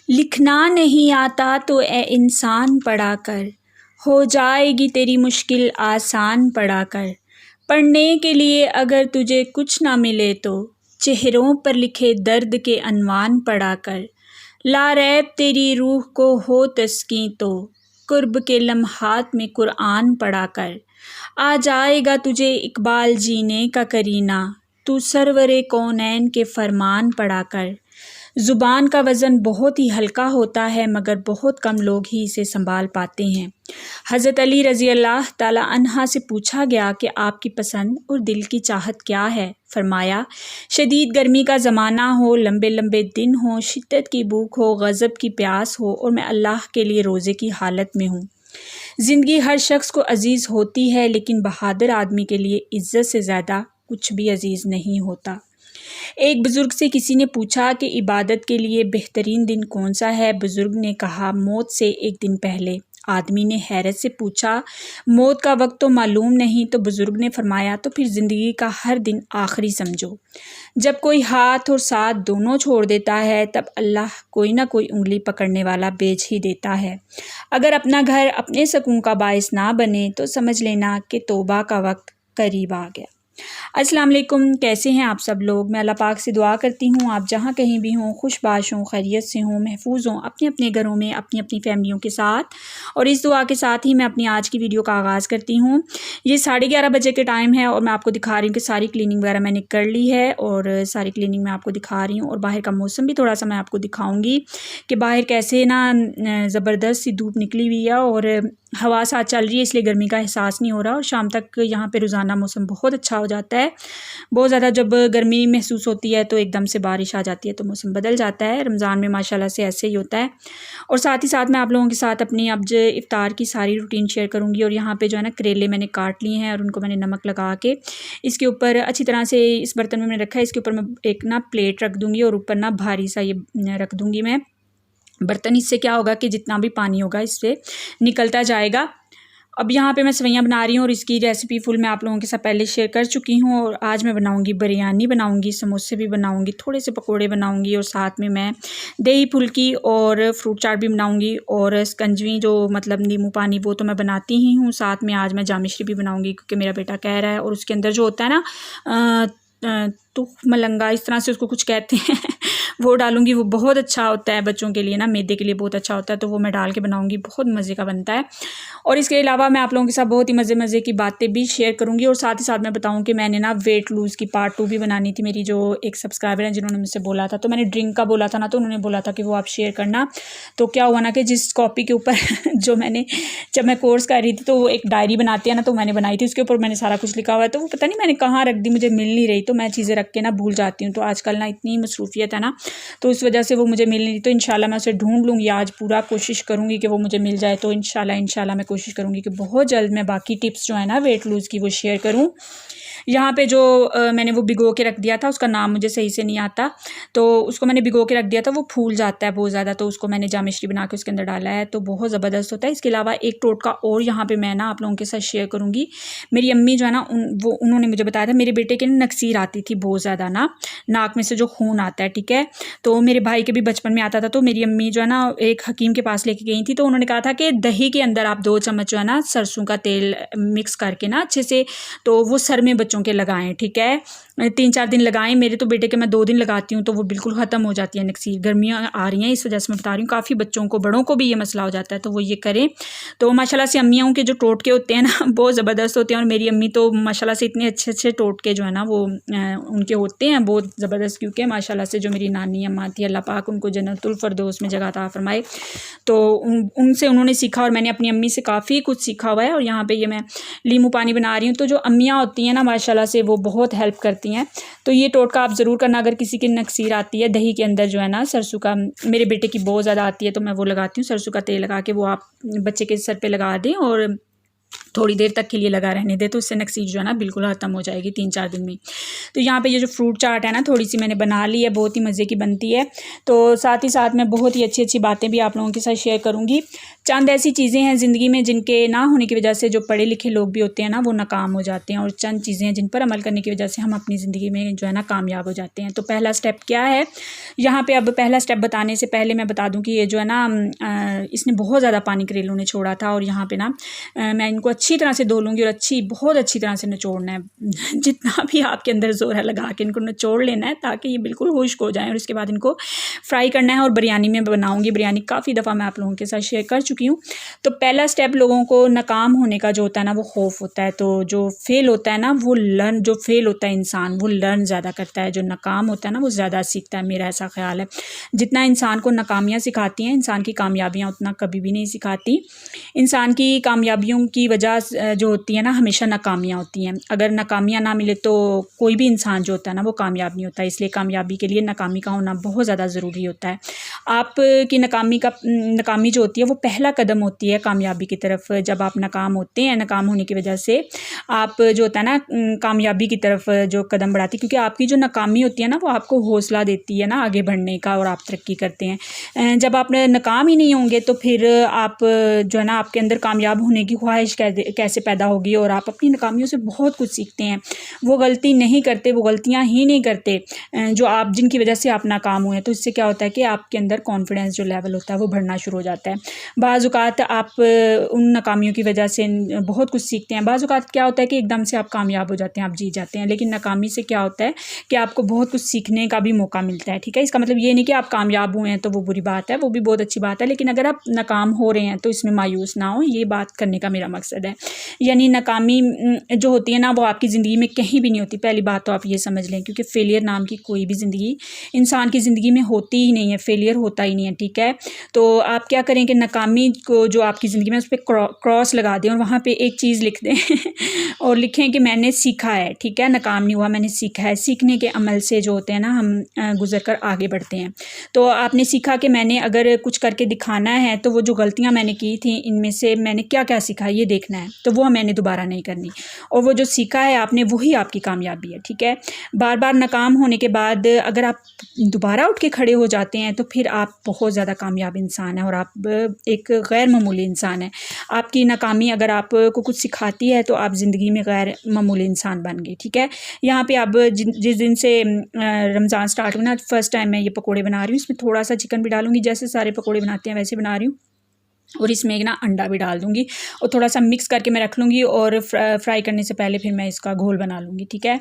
लिखना नहीं आता तो ए इंसान पढ़ा कर, हो जाएगी तेरी मुश्किल आसान पढ़ा कर। पढ़ने के लिए अगर तुझे कुछ ना मिले तो चेहरों पर लिखे दर्द के अनवान पढ़ा कर। लारैब तेरी रूह को हो तस्कीं तो कुर्ब के लम्हात में कुरान पढ़ा कर। आ जाएगा तुझे इकबाल जीने का करीना, तू सरवरे कौनैन के फरमान पढ़ा कर। ज़ुबान का वज़न बहुत ही हल्का होता है मगर बहुत कम लोग ही इसे संभाल पाते हैं। हज़रत अली रज़ी अल्लाह ताला अन्हा से पूछा गया कि आपकी पसंद और दिल की चाहत क्या है। फरमाया, शदीद गर्मी का ज़माना हो, लंबे लंबे दिन हो, शिद्दत की भूख हो, गज़ब की प्यास हो और मैं अल्लाह के लिए रोज़े की हालत में हूँ। ज़िंदगी हर शख्स को अजीज़ होती है लेकिन बहादुर आदमी के लिए इज़्ज़त से ज़्यादा कुछ भी अजीज़ नहीं होता। एक बुज़ुर्ग से किसी ने पूछा कि इबादत के लिए बेहतरीन दिन कौन सा है। बुज़ुर्ग ने कहा, मौत से एक दिन पहले। आदमी ने हैरत से पूछा, मौत का वक्त तो मालूम नहीं। तो बुज़ुर्ग ने फरमाया, तो फिर ज़िंदगी का हर दिन आखिरी समझो। जब कोई हाथ और साथ दोनों छोड़ देता है तब अल्लाह कोई ना कोई उंगली पकड़ने वाला भेज ही देता है। अगर अपना घर अपने सुकून का बायस ना बने तो समझ लेना कि तौबा का वक्त करीब आ गया। अस्सलाम वालेकुम, कैसे हैं आप सब लोग। मैं अल्लाह पाक से दुआ करती हूँ आप जहाँ कहीं भी हों खुशबाश हों, खैरियत से हों, महफूज हों, अपने अपने घरों में अपनी अपनी फैमिलियों के साथ। और इस दुआ के साथ ही मैं अपनी आज की वीडियो का आगाज़ करती हूँ। ये 11:30 बजे के टाइम है और मैं आपको दिखा रही हूँ कि सारी क्लीनिंग वगैरह मैंने कर ली है और सारी क्लीनिंग मैं आपको दिखा रही हूँ। और बाहर का मौसम भी थोड़ा सा मैं आपको दिखाऊँगी कि बाहर कैसे ना ज़बरदस्त सी धूप निकली हुई है और हवा साथ चल रही है, इसलिए गर्मी का एहसास नहीं हो रहा। और शाम तक यहाँ पे रोज़ाना मौसम बहुत अच्छा हो जाता है। बहुत ज़्यादा जब गर्मी महसूस होती है तो एकदम से बारिश आ जाती है तो मौसम बदल जाता है। रमज़ान में माशाल्लाह से ऐसे ही होता है। और साथ ही साथ मैं आप लोगों के साथ अपनी अब जो इफ्तार की सारी रूटीन शेयर करूँगी। और यहाँ पे जो है ना करेले मैंने काट लिए हैं और उनको मैंने नमक लगा के इसके ऊपर अच्छी तरह से इस बर्तन में मैंने रखा है। इसके ऊपर मैं एक ना प्लेट रख दूँगी और ऊपर ना भारी सा ये रख दूँगी मैं बर्तन। इससे क्या होगा कि जितना भी पानी होगा इससे निकलता जाएगा। अब यहाँ पे मैं सेवइयाँ बना रही हूँ और इसकी रेसिपी फुल मैं आप लोगों के साथ पहले शेयर कर चुकी हूँ। और आज मैं बनाऊँगी बिरयानी, बनाऊँगी समोसे भी बनाऊँगी, थोड़े से पकोड़े बनाऊँगी और साथ में मैं दही फुल्की और फ्रूट चाट भी बनाऊँगी। और शिकंजी जो मतलब नींबू पानी वो तो मैं बनाती ही हूँ। साथ में आज मैं जामिश्री भी बनाऊँगी क्योंकि मेरा बेटा कह रहा है। और उसके अंदर जो होता है ना तुख मलंगा इस तरह से उसको कुछ कहते हैं वो डालूंगी। वो बहुत अच्छा होता है बच्चों के लिए ना, मैदे के लिए बहुत अच्छा होता है। तो वो मैं डाल के बनाऊंगी, बहुत मज़े का बनता है। और इसके अलावा मैं आप लोगों के साथ बहुत ही मज़े की बातें भी शेयर करूंगी। और साथ ही साथ मैं बताऊं कि मैंने ना वेट लूज़ की पार्ट 2 भी बनानी थी। मेरी जो एक सब्सक्राइबर हैं जिन्होंने मुझसे बोला था, तो मैंने ड्रिंक का बोला था ना, तो उन्होंने बोला था कि वो आप शेयर करना। तो क्या हुआ ना कि जिस कॉपी के ऊपर जो मैंने जब मैं कोर्स कर रही थी तो वो एक डायरी बनाती है ना, तो मैंने बनाई थी, उसके ऊपर मैंने सारा कुछ लिखा हुआ है। तो वो पता नहीं मैंने कहाँ रख दी, मुझे मिल नहीं रही। तो मैं चीज़ें रख के ना भूल जाती हूँ। तो आजकल ना इतनी मसरूफियत है ना, तो इस वजह से वो मुझे मिल नहीं रही। तो इंशाल्लाह मैं उसे ढूंढ लूँगी, आज पूरा कोशिश करूँगी कि वो मुझे मिल जाए। तो इंशाल्लाह मैं कोशिश करूँगी कि बहुत जल्द मैं बाकी टिप्स जो है ना वेट लूज़ की वो शेयर करूँ। यहाँ पे जो मैंने वो भिगो के रख दिया था, उसका नाम मुझे सही से नहीं आता, तो उसको मैंने भिगो के रख दिया था। वो फूल जाता है बहुत ज़्यादा, तो उसको मैंने जामिश्री बना के उसके अंदर डाला है, तो बहुत ज़बरदस्त होता है। इसके अलावा एक टोटका और यहाँ पे मैं ना आप लोगों के साथ शेयर करूँगी। मेरी अम्मी जो है ना उन्होंने मुझे बताया था, मेरे बेटे के नक्सीर आती थी बहुत ज़्यादा ना, नाक में से जो खून आता है, ठीक है। तो मेरे भाई के भी बचपन में आता था। तो मेरी अम्मी जो है ना एक हकीम के पास लेके गई थी, तो उन्होंने कहा था कि दही के अंदर आप 2 चम्मच जो है ना सरसों का तेल मिक्स करके ना अच्छे से, तो वो सर में बच्चों के लगाएं, ठीक है। 3-4 दिन लगाएं। मेरे तो बेटे के मैं 2 दिन लगाती हूँ तो वो बिल्कुल ख़त्म हो जाती है नक्सीर। गर्मियाँ आ रही हैं इस वजह से मैं बता रही हूँ, काफ़ी बच्चों को, बड़ों को भी ये मसला हो जाता है, तो वो ये करें। तो माशाल्लाह से अम्मियों के जो टोटके होते हैं ना बहुत ज़बरदस्त होते हैं। और मेरी अम्मी तो माशाल्लाह से इतने अच्छे टोटके जो है ना वो उनके होते हैं बहुत ज़बरदस्त। क्योंकि माशाल्लाह से जो मेरी नानी अम्मा थी, अल्लाह पाक उनको जन्नतुल फ़िरदौस में जगह अता फरमाए, तो उनसे उन्होंने सीखा और मैंने अपनी अम्मी से काफ़ी कुछ सीखा हुआ है। और यहाँ पे ये मैं नींबू पानी बना रही हूँ। तो जो अम्मियाँ होती हैं ना माशाल्लाह से वो बहुत हेल्प करती हैं। तो ये टोटका आप ज़रूर करना अगर किसी की नक्सीर आती है। दही के अंदर जो है ना सरसों का, मेरे बेटे की बहुत ज़्यादा आती है तो मैं वो लगाती हूँ, सरसों का तेल लगा के वो आप बच्चे के सर पे लगा दें और थोड़ी देर तक के लिए लगा रहने दे, तो इससे नक्सीर जो है ना बिल्कुल ख़त्म हो जाएगी 3-4 दिन में। तो यहाँ पे ये जो फ्रूट चाट है ना थोड़ी सी मैंने बना ली है, बहुत ही मज़े की बनती है। तो साथ ही साथ मैं बहुत ही अच्छी बातें भी आप लोगों के साथ शेयर करूँगी। चंद ऐसी चीज़ें हैं ज़िंदगी में जिनके ना होने की वजह से जो पढ़े लिखे लोग भी होते हैं ना वो नाकाम हो जाते हैं, और चंद चीज़ें हैं जिन पर अमल करने की वजह से हम अपनी ज़िंदगी में जो है ना कामयाब हो जाते हैं। तो पहला स्टेप क्या है यहाँ पे? अब पहला स्टेप बताने से पहले मैं बता दूं कि ये जो है ना इसने बहुत ज़्यादा पानी करेलों ने छोड़ा था, और यहाँ पे ना मैं इनको अच्छी तरह से धो लूँगी और बहुत अच्छी तरह से निचोड़ना है जितना भी आपके अंदर जोर है लगा के इनको निचोड़ लेना है ताकि ये बिल्कुल खुश्क हो जाएँ। और इसके बाद इनको फ्राई करना है, और बिरयानी में बनाऊँगी। बिरयानी काफ़ी दफ़ा मैं आप लोगों के साथ शेयर कर चुकी हूँ। तो पहला स्टेप लोगों को नाकाम होने का जो होता है ना वो खौफ होता है। तो जो फेल होता है ना वो जो फेल होता है इंसान वो लर्न ज़्यादा करता है, जो नाकाम होता है ना वो ज़्यादा सीखता है, मेरा ऐसा ख्याल है। जितना इंसान को नाकामियाँ सिखाती हैं इंसान की कामयाबियाँ उतना कभी भी नहीं सिखाती। इंसान की कामयाबियों की वजह जो होती है ना हमेशा नाकामियाँ होती हैं। अगर नाकामियाँ ना मिले तो कोई भी इंसान जो होता है ना वो कामयाब नहीं होता। इसलिए कामयाबी के लिए नाकामी का होना बहुत ज़्यादा ज़रूरी होता है। आपकी नाकामी जो होती है वो पहला कदम होती है कामयाबी की तरफ। जब आप नाकाम होते हैं, नाकाम होने की वजह से आप जो होता है ना कामयाबी की तरफ जो कदम बढ़ाती है, क्योंकि आपकी जो नाकामी होती है ना वो आपको हौसला देती है ना आगे बढ़ने का, और आप तरक्की करते हैं। जब आप नाकाम ही नहीं होंगे तो फिर आप जो है ना आपके अंदर कामयाब होने की ख्वाहिश कैसे पैदा होगी, और आप अपनी नाकामियों से बहुत कुछ सीखते हैं। वो गलती नहीं करते, वो गलतियाँ ही नहीं करते जो आप जिनकी वजह से आप नाकाम हुए हैं। तो इससे क्या होता है कि आपके अंदर कॉन्फिडेंस जो लेवल होता है वो बढ़ना शुरू हो जाता है। बाज़ औक़ात आप उन नाकामियों की वजह से बहुत कुछ सीखते हैं। बाज़ औक़ात क्या होता है कि एकदम से आप कामयाब हो जाते हैं, आप जीत जाते हैं। लेकिन नाकामी से क्या होता है कि आपको बहुत कुछ सीखने का भी मौका मिलता है। ठीक है, इसका मतलब ये नहीं कि आप कामयाब हुए हैं तो वो बुरी बात है, वो भी बहुत अच्छी बात है। लेकिन अगर आप नाकाम हो रहे हैं तो इसमें मायूस ना हो, ये बात करने का मेरा मकसद है। यानी नाकामी जो होती है ना वो आपकी ज़िंदगी में कहीं भी नहीं होती। पहली बात तो आप ये समझ लें, क्योंकि फेलियर नाम की कोई भी ज़िंदगी इंसान की ज़िंदगी में होती ही नहीं है, फेलियर होता ही नहीं है। ठीक है, तो आप क्या करें कि नाकामी को जो आपकी ज़िंदगी में उस पर क्रॉस लगा दें और वहाँ पे एक चीज़ लिख दें और लिखें कि मैंने सीखा है। ठीक है, नाकाम नहीं हुआ, मैंने सीखा है। सीखने के अमल से जो होते हैं ना हम गुजर कर आगे बढ़ते हैं। तो आपने सीखा कि मैंने अगर कुछ करके दिखाना है तो वो जो गलतियाँ मैंने की थी इनमें से मैंने क्या क्या सीखा ये देखना है, तो वो मैंने दोबारा नहीं करनी। और वो जो सीखा है आपने वही आपकी कामयाबी है। ठीक है, बार बार नाकाम होने के बाद अगर आप दोबारा उठ के खड़े हो जाते हैं तो फिर आप बहुत ज़्यादा कामयाब इंसान हैं, और आप एक गैर मामूली इंसान हैं। आपकी नाकामी अगर आपको कुछ सिखाती है तो आप ज़िंदगी में गैर मामूली इंसान बन गए। ठीक है, यहाँ पे अब जिस दिन से रमज़ान स्टार्ट हुआ ना, फर्स्ट टाइम मैं ये पकोड़े बना रही हूँ। इसमें थोड़ा सा चिकन भी डालूंगी, जैसे सारे पकोड़े बनाते हैं वैसे बना रही हूँ। और इसमें एक ना अंडा भी डाल दूँगी और थोड़ा सा मिक्स करके मैं रख लूँगी, और फ्राई करने से पहले फिर मैं इसका घोल बना लूँगी। ठीक है,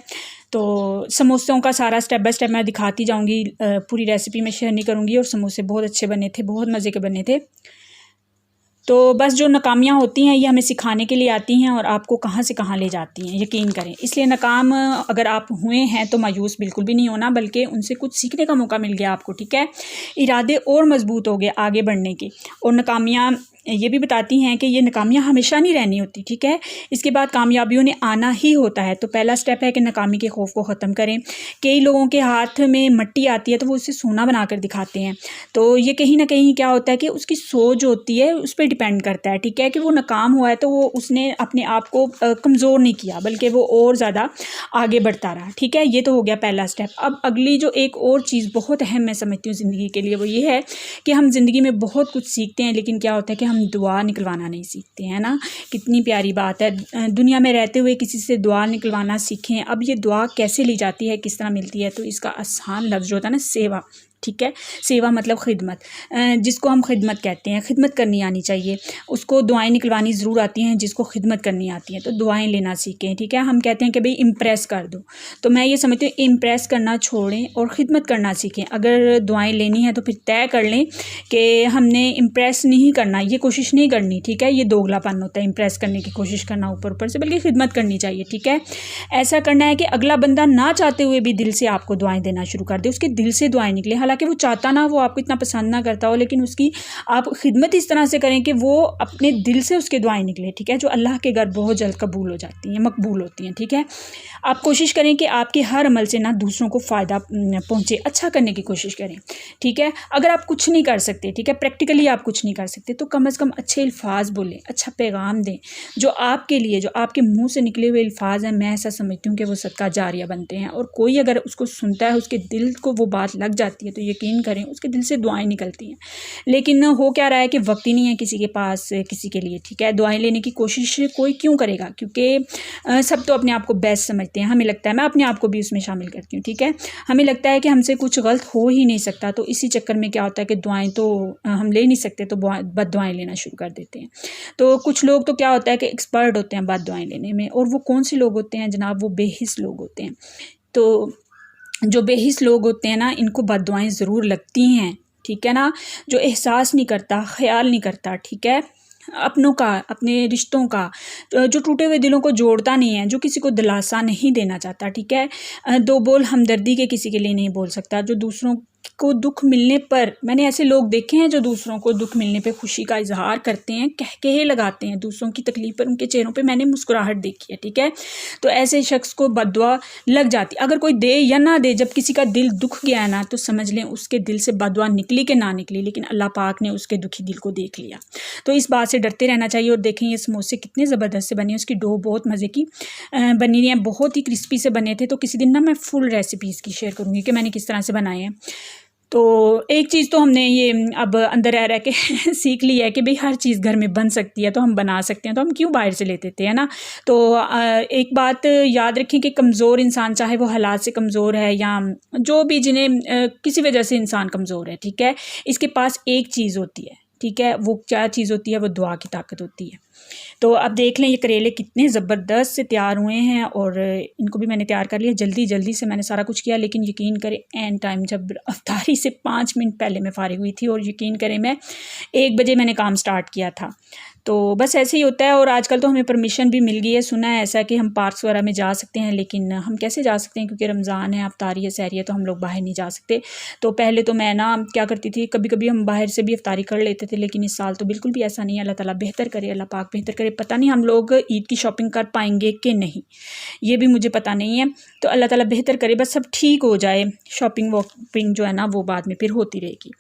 तो समोसों का सारा स्टेप बाय स्टेप मैं दिखाती जाऊँगी, पूरी रेसिपी मैं शेयर नहीं करूँगी। और समोसे बहुत अच्छे बने थे, बहुत मज़े के बने थे। तो बस जो नाकामियाँ होती हैं ये हमें सिखाने के लिए आती हैं और आपको कहाँ से कहाँ ले जाती हैं, यकीन करें। इसलिए नाकाम अगर आप हुए हैं तो मायूस बिल्कुल भी नहीं होना, बल्कि उनसे कुछ सीखने का मौका मिल गया आपको। ठीक है, इरादे और मजबूत हो गए आगे बढ़ने के। और नाकामियाँ ये भी बताती हैं कि ये नाकामियाँ हमेशा नहीं रहनी होती। ठीक है, इसके बाद कामयाबियों ने आना ही होता है। तो पहला स्टेप है कि नाकामी के खौफ को ख़त्म करें। कई लोगों के हाथ में मट्टी आती है तो वो उसे सोना बना कर दिखाते हैं। तो ये कहीं ना कहीं क्या होता है कि उसकी सोच होती है उस पर डिपेंड करता है। ठीक है, कि वो नाकाम हुआ है तो वो उसने अपने आप को कमज़ोर नहीं किया, बल्कि वो और ज़्यादा आगे बढ़ता रहा। ठीक है, ये तो हो गया पहला स्टेप। अब अगली जो एक और चीज़ बहुत अहम मैं समझती हूँ ज़िंदगी के लिए, वो ये है कि हम ज़िंदगी में बहुत कुछ सीखते हैं, लेकिन क्या होता है कि हम दुआ निकलवाना नहीं सीखते हैं ना। कितनी प्यारी बात है, दुनिया में रहते हुए किसी से दुआ निकलवाना सीखें। अब ये दुआ कैसे ली जाती है, किस तरह मिलती है, तो इसका आसान लफ्ज़ जो होता है ना सेवा। ठीक है, सेवा मतलब खिदमत, जिसको हम खिदमत कहते हैं, खिदमत करनी आनी चाहिए। उसको दुआएं निकलवानी ज़रूर आती हैं जिसको खिदमत करनी आती है, तो दुआएं लेना सीखें। ठीक है, हम कहते हैं कि भाई इम्प्रेस कर दो, तो मैं ये समझती हूँ इम्प्रेस करना छोड़ें और ख़िदमत करना सीखें। अगर दुआएं लेनी है तो फिर तय कर लें कि हमने इम्प्रेस नहीं करना, ये कोशिश नहीं करनी। ठीक है, ये दोगलापन होता है इम्प्रेस करने की कोशिश करना ऊपर ऊपर से, बल्कि खिदमत करनी चाहिए। ठीक है, ऐसा करना है कि अगला बंदा ना चाहते हुए भी दिल से आपको दुआएं देना शुरू कर दे, उसके दिल से दुआएं निकले। हालांकि वो चाहता ना, वो आपको इतना पसंद ना करता हो, लेकिन उसकी आप खिदमत इस तरह से करें कि वो अपने दिल से उसके दुआएं निकले। ठीक है, जो अल्लाह के घर बहुत जल्द कबूल हो जाती हैं, मकबूल होती हैं। ठीक है, आप कोशिश करें कि आपके हर अमल से ना दूसरों को फ़ायदा पहुँचे, अच्छा करने की कोशिश करें। ठीक है, अगर आप कुछ नहीं कर सकते, ठीक है, प्रैक्टिकली आप कुछ नहीं कर सकते, तो कम से कम अच्छे अल्फाज बोलें, अच्छा पैगाम दें। जो आपके लिए, जो आपके मुँह से निकले हुए अल्फाज हैं, मैं ऐसा समझती हूँ कि वो सदका जारिया बनते हैं। और कोई अगर उसको सुनता है, उसके दिल को वो बात लग जाती है, तो यकीन करें उसके दिल से दुआएं निकलती हैं। लेकिन हो क्या रहा है कि वक्त ही नहीं है किसी के पास किसी के लिए, ठीक है। दुआएं लेने की कोशिश कोई क्यों करेगा, क्योंकि सब तो अपने आप को बेस्ट समझते हैं। हमें लगता है, मैं अपने आप को भी उसमें शामिल करती हूँ, ठीक है। हमें लगता है कि हमसे कुछ गलत हो ही नहीं सकता, तो इसी चक्कर में क्या होता है कि दुआएं तो हम ले नहीं सकते, तो बद दुआएं लेना शुरू कर देते हैं। तो कुछ लोग तो क्या होता है कि एक्सपर्ट होते हैं बद दुआएं लेने में, और वो कौन से लोग होते हैं जनाब, वो बेहिस लोग होते हैं। तो जो बेहिस लोग होते हैं ना, इनको बद दुआएं ज़रूर लगती हैं, ठीक है ना। जो एहसास नहीं करता, ख्याल नहीं करता, ठीक है, अपनों का, अपने रिश्तों का, जो टूटे हुए दिलों को जोड़ता नहीं है, जो किसी को दिलासा नहीं देना चाहता, ठीक है। दो बोल हमदर्दी के किसी के लिए नहीं बोल सकता, जो दूसरों को दुख मिलने पर, मैंने ऐसे लोग देखे हैं जो दूसरों को दुख मिलने पे खुशी का इजहार करते हैं, कहकहे लगाते हैं दूसरों की तकलीफ पर, उनके चेहरों पे मैंने मुस्कुराहट देखी है, ठीक है। तो ऐसे शख्स को बददुआ लग जाती। अगर कोई दे या ना दे, जब किसी का दिल दुख गया है ना, तो समझ लें उसके दिल से बददुआ निकली कि ना निकली, लेकिन अल्लाह पाक ने उसके दुखी दिल को देख लिया। तो इस बात से डरते रहना चाहिए। और देखें ये समोसे कितने ज़बरदस्त से बने, उसकी डो बहुत मज़े की बनी है, बहुत ही क्रिस्पी से बने थे। तो किसी दिन ना मैं फुल रेसिपी इसकी शेयर करूँगी कि मैंने किस तरह से बनाए हैं। तो एक चीज़ तो हमने ये अब अंदर रह के सीख ली है कि भाई हर चीज़ घर में बन सकती है, तो हम बना सकते हैं, तो हम क्यों बाहर से लेते थे, है ना। तो एक बात याद रखें कि कमज़ोर इंसान, चाहे वो हालात से कमज़ोर है या जो भी, जिन्हें किसी वजह से इंसान कमज़ोर है, ठीक है, इसके पास एक चीज़ होती है, ठीक है। वो क्या चीज़ होती है? वो दुआ की ताकत होती है। तो अब देख लें ये करेले कितने ज़बरदस्त से तैयार हुए हैं, और इनको भी मैंने तैयार कर लिया। जल्दी से मैंने सारा कुछ किया, लेकिन यकीन करें एंड टाइम, जब अफ्तारी से 5 मिनट पहले मैं फारिग हुई थी, और यकीन करें मैं 1 बजे मैंने काम स्टार्ट किया था। तो बस ऐसे ही होता है। और आजकल तो हमें परमिशन भी मिल गई है, सुना है ऐसा कि हम पार्क्स वगैरह में जा सकते हैं, लेकिन हम कैसे जा सकते हैं, क्योंकि रमज़ान है, अफ्तारी है, सहरी है, तो हम लोग बाहर नहीं जा सकते। तो पहले तो मैं ना क्या करती थी, कभी कभी हम बाहर से भी अफ्तारी कर लेते थे, लेकिन इस साल तो बिल्कुल भी ऐसा नहीं है। अल्लाह ताला बेहतर करे, अल्लाह पाक बेहतर करे। पता नहीं हम लोग ईद की शॉपिंग कर पाएंगे कि नहीं, ये भी मुझे पता नहीं है। तो अल्लाह ताला बेहतर करे, बस सब ठीक हो जाए। शॉपिंग वॉपिंग जो है ना, वो बाद में फिर होती रहेगी।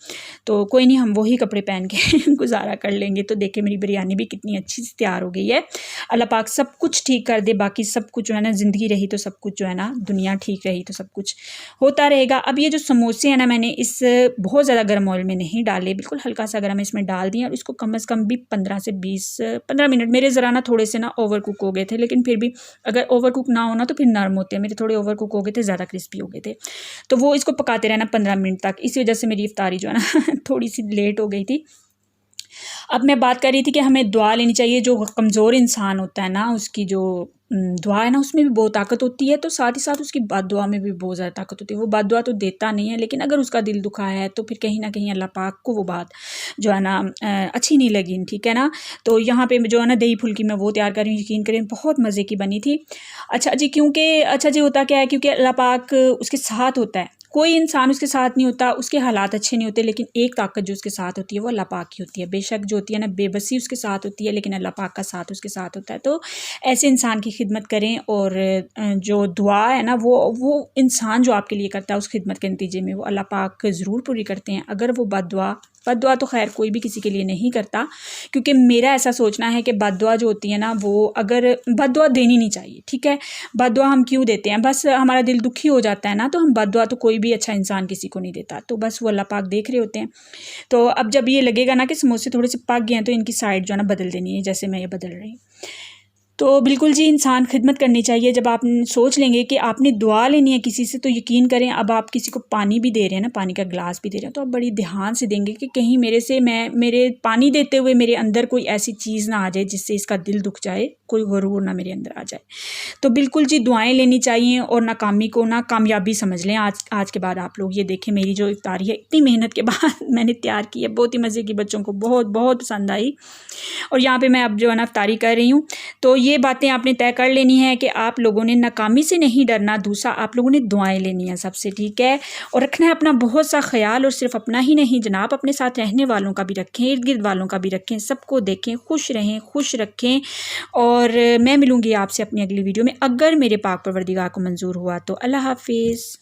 तो कोई नहीं, हम वही कपड़े पहन के गुजारा कर लेंगे। तो देखें मेरी बिरयानी भी कितनी अच्छी से तैयार हो गई है। अल्लाह पाक सब कुछ ठीक कर दे। बाकी सब कुछ जो है ना, ज़िंदगी रही तो सब कुछ जो है ना, दुनिया ठीक रही तो सब कुछ होता रहेगा। अब ये जो समोसे हैं ना, मैंने इस बहुत ज़्यादा गर्म ऑयल में नहीं डाले, बिल्कुल हल्का सा गर्म इसमें डाल दिया, और इसको कम से कम भी 15 मिनट, मेरे ज़रा ना थोड़े से ना ओवर कुक हो गए थे, लेकिन फिर भी अगर ओवर कुक ना होना तो फिर नरम होते हैं। मेरे थोड़े ओवर कुक हो गए थे, ज़्यादा क्रिस्पी हो गए थे। तो वो इसको पकाते रहना 15 मिनट तक। इसी वजह से मेरी इफ्तारी जो है ना थोड़ी सी लेट हो गई थी। अब मैं बात कर रही थी कि हमें दुआ लेनी चाहिए। जो कमज़ोर इंसान होता है ना, उसकी जो दुआ है ना, उसमें भी बहुत ताकत होती है, तो साथ ही साथ उसकी बद्दुआ में भी बहुत ज़्यादा ताकत होती है। वो बद्दुआ तो देता नहीं है, लेकिन अगर उसका दिल दुखा है तो फिर कहीं ना कहीं अल्लाह पाक को वो बात जो है ना अच्छी नहीं लगी, ठीक है ना। तो यहाँ पे जो है ना दही फुल्की मैं वो तैयार कर रही हूँ, यकीन करें बहुत मज़े की बनी थी। अच्छा जी, क्योंकि अच्छा जी होता क्या है, क्योंकि अल्लाह पाक उसके साथ होता है। कोई इंसान उसके साथ नहीं होता, उसके हालात अच्छे नहीं होते, लेकिन एक ताकत जो उसके साथ होती है वो अल्लाह पाक की होती है। बेशक जो होती है ना, बेबसी उसके साथ होती है, लेकिन अल्लाह पाक का साथ उसके साथ होता है। तो ऐसे इंसान की खिदमत करें, और जो दुआ है ना, वो इंसान जो आपके लिए करता है, उस खिदमत के नतीजे में वो अल्लाह पाक ज़रूर पूरी करते हैं। अगर वो बद्दुआ तो खैर कोई भी किसी के लिए नहीं करता, क्योंकि मेरा ऐसा सोचना है कि बद्दुआ जो होती है ना, वो अगर बद्दुआ देनी नहीं चाहिए, ठीक है। बद्दुआ हम क्यों देते हैं? बस हमारा दिल दुखी हो जाता है ना, तो हम बद्दुआ तो कोई भी अच्छा इंसान किसी को नहीं देता, तो बस वो अल्लाह पाक देख रहे होते हैं। तो अब जब ये लगेगा ना कि समोसे थोड़े से पक गए हैं, तो इनकी साइड जो है ना बदल देनी है, जैसे मैं ये बदल रही हूँ। तो बिल्कुल जी, इंसान खिदमत करनी चाहिए। जब आप सोच लेंगे कि आपने दुआ लेनी है किसी से, तो यकीन करें, अब आप किसी को पानी भी दे रहे हैं ना, पानी का गिलास भी दे रहे हैं, तो आप बड़ी ध्यान से देंगे कि कहीं मेरे पानी देते हुए मेरे अंदर कोई ऐसी चीज़ ना आ जाए जिससे इसका दिल दुख जाए, कोई गुरूर ना मेरे अंदर आ जाए। तो बिल्कुल जी, दुआएं लेनी चाहिए, और नाकामी को ना कामयाबी समझ लें। आज के बाद आप लोग ये देखें, मेरी जो इफ्तारी है इतनी मेहनत के बाद मैंने तैयार की है, बहुत ही मज़े की, बच्चों को बहुत बहुत पसंद आई। और यहाँ पे मैं अब जो है ना इफ्तारी कर रही हूँ। तो ये बातें आपने तय कर लेनी है कि आप लोगों ने नाकामी से नहीं डरना। दूसरा, आप लोगों ने दुआएं लेनी है सबसे, ठीक है। और रखना है अपना बहुत सा ख्याल, और सिर्फ अपना ही नहीं जनाब, अपने साथ रहने वालों का भी रखें, इर्द गिर्द वालों का भी रखें, सबको देखें, खुश रहें, खुश रखें। और मैं मिलूँगी आपसे अपनी अगली वीडियो में, अगर मेरे पाक परवरदिगार को मंजूर हुआ तो। अल्लाह हाफिज़।